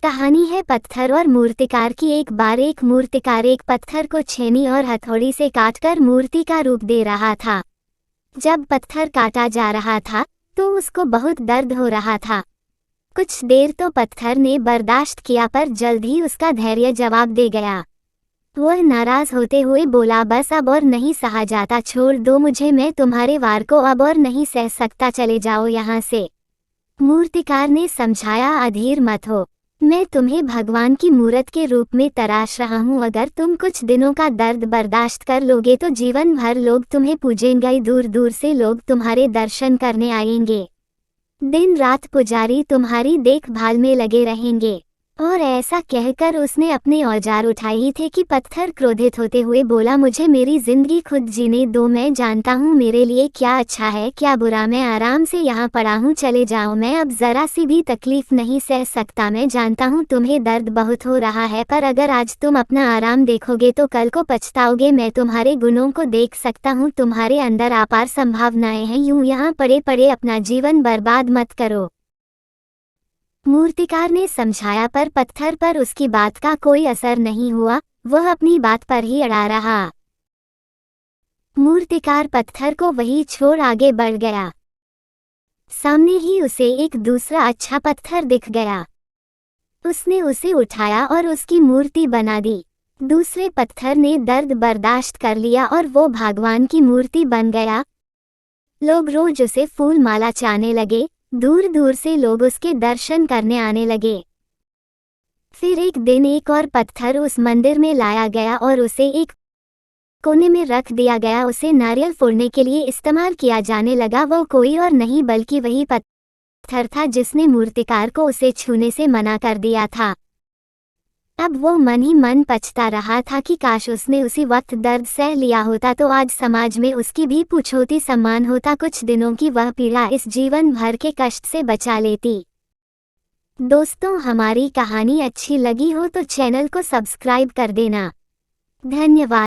कहानी है पत्थर और मूर्तिकार की। एक बार एक मूर्तिकार एक पत्थर को छेनी और हथौड़ी से काटकर मूर्ति का रूप दे रहा था। जब पत्थर काटा जा रहा था तो उसको बहुत दर्द हो रहा था। कुछ देर तो पत्थर ने बर्दाश्त किया, पर जल्द ही उसका धैर्य जवाब दे गया। वह नाराज होते हुए बोला, बस अब और नहीं सहा जाता, छोड़ दो मुझे, मैं तुम्हारे वार को अब और नहीं सह सकता, चले जाओ यहाँ से। मूर्तिकार ने समझाया, अधीर मत हो, मैं तुम्हें भगवान की मूरत के रूप में तराश रहा हूँ। अगर तुम कुछ दिनों का दर्द बर्दाश्त कर लोगे तो जीवन भर लोग तुम्हें पूजेंगे, दूर दूर से लोग तुम्हारे दर्शन करने आएंगे, दिन रात पुजारी तुम्हारी देखभाल में लगे रहेंगे। और ऐसा कहकर उसने अपने औजार उठाए थे कि पत्थर क्रोधित होते हुए बोला, मुझे मेरी जिंदगी खुद जीने दो, मैं जानता हूँ मेरे लिए क्या अच्छा है क्या बुरा, मैं आराम से यहाँ पड़ा हूँ, चले जाओ, मैं अब जरा सी भी तकलीफ नहीं सह सकता। मैं जानता हूँ तुम्हें दर्द बहुत हो रहा है, पर अगर आज तुम अपना आराम देखोगे तो कल को पछताओगे। मैं तुम्हारे गुणों को देख सकता हूँ, तुम्हारे अंदर अपार संभावनाएं हैं, यूं यहाँ पड़े पड़े अपना जीवन बर्बाद मत करो। मूर्तिकार ने समझाया, पर पत्थर पर उसकी बात का कोई असर नहीं हुआ, वह अपनी बात पर ही अड़ा रहा। मूर्तिकार पत्थर को वहीं छोड़ आगे बढ़ गया। सामने ही उसे एक दूसरा अच्छा पत्थर दिख गया। उसने उसे उठाया और उसकी मूर्ति बना दी। दूसरे पत्थर ने दर्द बर्दाश्त कर लिया और वो भगवान की मूर्ति बन गया। लोग रोज उसे फूल माला चाहने लगे, दूर दूर से लोग उसके दर्शन करने आने लगे। फिर एक दिन एक और पत्थर उस मंदिर में लाया गया और उसे एक कोने में रख दिया गया। उसे नारियल फोड़ने के लिए इस्तेमाल किया जाने लगा। वो कोई और नहीं बल्कि वही पत्थर था जिसने मूर्तिकार को उसे छूने से मना कर दिया था। अब वो मन ही मन पछता रहा था कि काश उसने उसी वक्त दर्द सह लिया होता तो आज समाज में उसकी भी पूछोती सम्मान होता, कुछ दिनों की वह पीड़ा इस जीवन भर के कष्ट से बचा लेती। दोस्तों, हमारी कहानी अच्छी लगी हो तो चैनल को सब्सक्राइब कर देना। धन्यवाद।